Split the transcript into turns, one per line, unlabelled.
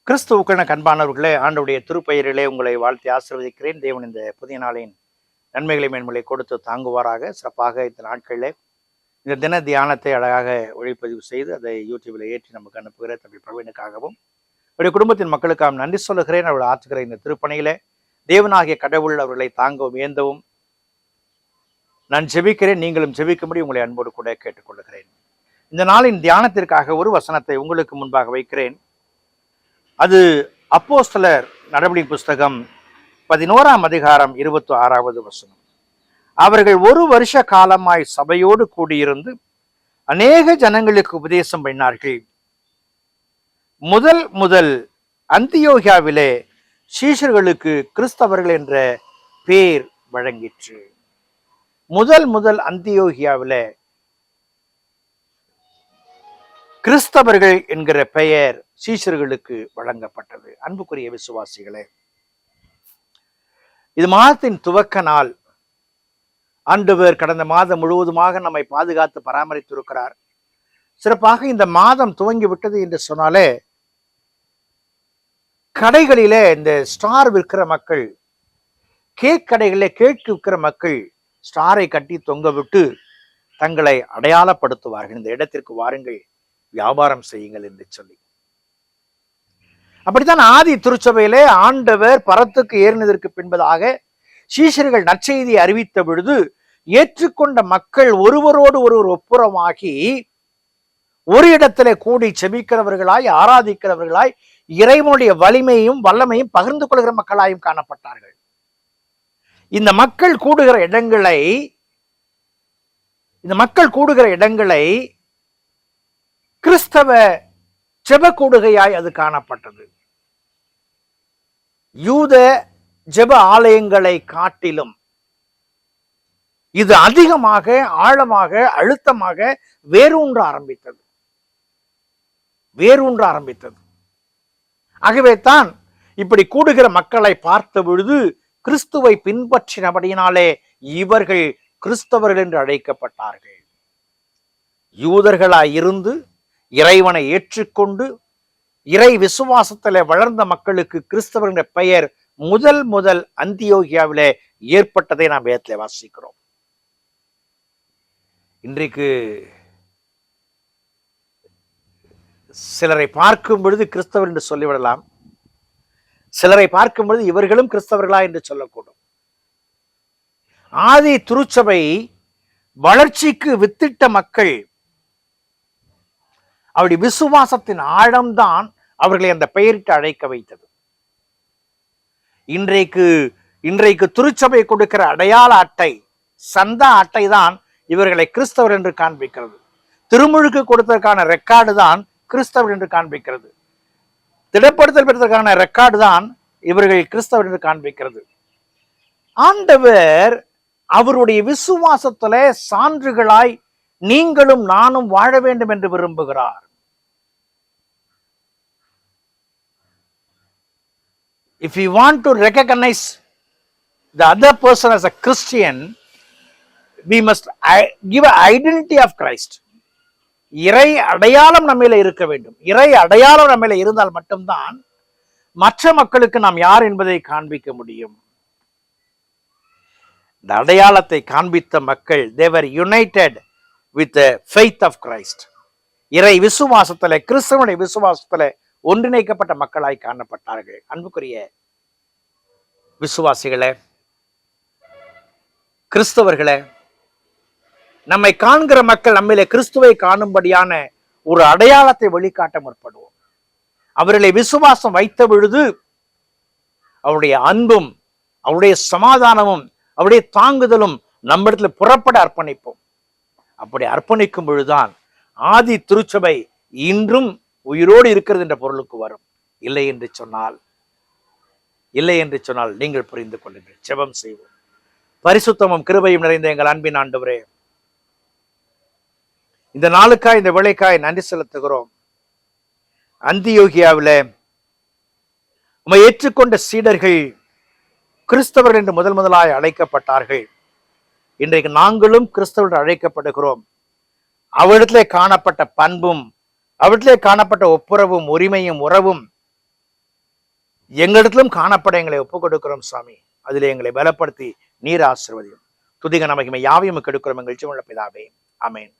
கிறிஸ்துவுக்கான கண்பானவர்களே, ஆண்டவுடைய திருப்பெயரிலே உங்களை வாழ்த்தி ஆசீர்வதிக்கிறேன். தேவன் இந்த புதிய நாளின் நன்மைகளை மேன்மைகளை கொடுத்து தாங்குவாராக. சிறப்பாக இந்த நாட்களிலே இந்த தின தியானத்தை அழகாக ஒளிப்பதிவு செய்து அதை யூடியூபில் ஏற்றி நமக்கு அனுப்புகிற தம்பி பிரவீனுக்காகவும் அவருடைய குடும்பத்தின் மக்களுக்காக நன்றி சொல்லுகிறேன். அவர்கள் ஆற்றுகிற இந்த திருப்பணியிலே தேவனாகிய கடவுள் அவர்களை தாங்கவும் ஏந்தவும் நான் ஜெபிக்கிறேன். நீங்களும் ஜெபிக்கும்படி உங்களை அன்போடு கூட கேட்டுக்கொள்கிறேன். இந்த நாளின் தியானத்திற்காக ஒரு வசனத்தை உங்களுக்கு முன்பாக வைக்கிறேன். அது அப்போஸ்தலர் நடவடிக்கை புஸ்தகம் 11ஆம் அதிகாரம் 26வது வசனம். அவர்கள் 1 வருஷ காலமாய் சபையோடு கூடியிருந்து அநேக ஜனங்களுக்கு உபதேசம் பண்ணினார்கள். முதல் அந்தியோகியாவிலே சீஷர்களுக்கு கிறிஸ்தவர்கள் என்ற பேர் வழங்கிற்று. முதல் அந்தியோகியாவிலே கிறிஸ்தவர்கள் என்கிற பெயர் சீஷர்களுக்கு வழங்கப்பட்டது. அன்புக்குரிய விசுவாசிகளே, இது மாதத்தின் துவக்க நாள். ஆண்டவர் கடந்த மாதம் முழுவதுமாக நம்மை பாதுகாத்து பராமரித்திருக்கிறார். சிறப்பாக இந்த மாதம் துவங்கி விட்டது என்று சொன்னாலே, கடைகளிலே இந்த ஸ்டார் விற்கிற மக்கள், கேக் கடைகளிலே கேக் விற்கிற மக்கள் ஸ்டாரை கட்டி தொங்க விட்டு தங்களை அடையாளப்படுத்துவார்கள். இந்த இடத்திற்கு வாருங்கள், வியாபாரம் செய்யுங்கள் என்று சொல்லி. அப்படித்தான் ஆதி திருச்சபையிலே ஆண்டவர் பரத்துக்கு ஏறினதற்கு பின்பதாக சீஷர்கள் நற்செய்தியை அறிவித்த பொழுது ஏற்றுக்கொண்ட மக்கள் ஒருவரோடு ஒருவர் ஒப்புரமாகி ஒரு இடத்திலே கூடி செபிக்கிறவர்களாய், ஆராதிக்கிறவர்களாய், இறைவனுடைய வலிமையும் வல்லமையும் பகிர்ந்து கொள்கிற மக்களாயும் காணப்பட்டார்கள். இந்த மக்கள் கூடுகிற இடங்களை கிறிஸ்தவ ஜெப கூடுகையாய் அது காணப்பட்டது. யூத ஜெப ஆலயங்களை காட்டிலும் இது அதிகமாக, ஆழமாக, அழுத்தமாக வேரூன்ற ஆரம்பித்தது. ஆகவே தான் இப்படி கூடுகிற மக்களை பார்த்த பொழுது கிறிஸ்துவை பின்பற்றினபடியினாலே இவர்கள் கிறிஸ்தவர்கள் என்று அழைக்கப்பட்டார்கள். யூதர்களாய் இருந்து இறைவனை ஏற்றுக்கொண்டு இறை விசுவாசத்திலே வளர்ந்த மக்களுக்கு கிறிஸ்தவர் என்ற பெயர் முதல் அந்தியோகியாவிலே ஏற்பட்டதை நாம் வேதத்திலே வாசிக்கிறோம். இன்றைக்கு சிலரை பார்க்கும் பொழுது கிறிஸ்தவர் என்று சொல்லிவிடலாம், சிலரை பார்க்கும் பொழுது இவர்களும் கிறிஸ்தவர்களா என்று சொல்லக்கூடும். ஆதி திருச்சபை வளர்ச்சிக்கு வித்திட்ட மக்கள், அவருடைய விசுவாசத்தின் ஆழம்தான் அவர்களை அந்த பெயரிட்டு அழைக்க வைத்தது. இன்றைக்கு திருச்சபை கொடுக்கிற அடையாள அட்டை, சந்தா அட்டை தான் இவர்களை கிறிஸ்தவர் என்று காண்பிக்கிறது. திருமுழுக்கு கொடுத்ததற்கான ரெக்கார்டு தான் கிறிஸ்தவர் என்று காண்பிக்கிறது. திடப்படுத்தல் பெற்றதற்கான ரெக்கார்டு தான் இவர்கள் கிறிஸ்தவர் என்று காண்பிக்கிறது. ஆண்டவர் அவருடைய விசுவாசத்திலே சான்றுகளாய் நீங்களும் நானும் வாழ வேண்டும் என்று விரும்புகிறார். If you want to recognize the other person as a Christian, we must give an identity of Christ. இறை அடையாளம் நம்மில இருக்க வேண்டும். இறை அடையாளம் நம்மில இருந்தால் மட்டும்தான் மற்ற மக்களுக்கு நாம் யார் என்பதை காண்பிக்க முடியும். இந்த அடையாளத்தை காண்பித்த மக்கள், they were united with the faith of Christ. இறை விசுவாசத்திலே, கிறிஸ்துவனுடைய விசுவாசத்திலே ஒன்றிணைக்கப்பட்ட மக்களாய் காணப்பட்டார்கள். அன்புக்குரிய விசுவாசிகளே, கிறிஸ்தவர்களே, நம்மை காண்கிற மக்கள் நம்மிலே கிறிஸ்துவை காணும்படியான ஒரு அடையாளத்தை வெளிக்காட்ட முற்படுவோம். அவர்களை விசுவாசம் வைத்த பொழுது அவருடைய அன்பும், அவருடைய சமாதானமும், அவருடைய தாங்குதலும் நம்மிடத்துல புறப்பட அர்ப்பணிப்போம். அப்படி அர்ப்பணிக்கும் பொழுதுதான் ஆதி திருச்சபை இன்றும் உயிரோடு இருக்கிறது என்ற பொருளுக்கு வரும். இல்லை என்று சொன்னால் நீங்கள் புரிந்து கொள்ளுங்கள். ஜெபம் செய்வோம். பரிசுத்தமும் கிருபையும் நிறைந்த எங்கள் அன்பின் ஆண்டவரே, இந்த நாளுக்காய், இந்த வேளைக்காய் நன்றி செலுத்துகிறோம். அந்தியோகியாவிலே உம்மை ஏற்றுக்கொண்ட சீடர்கள் கிறிஸ்தவர்கள் என்று முதலாய் அழைக்கப்பட்டார்கள். இன்றைக்கு நாங்களும் கிறிஸ்தவர்கள் அழைக்கப்படுகிறோம். அவரிடத்திலே காணப்பட்ட பண்பும், அவற்றிலே காணப்பட்ட ஒப்புரவும், உரிமையும், உறவும் எங்களிடத்திலும் காணப்பட எங்களை ஒப்புக் கொடுக்கிறோம் சுவாமி. அதிலே எங்களை பலப்படுத்தி நீர் ஆசீர்வதியும். துதிக மகிமை யாவையும் கெடுக்கிறோம் எங்கள் ஜீவனுள்ள பிதாவே. ஆமென்.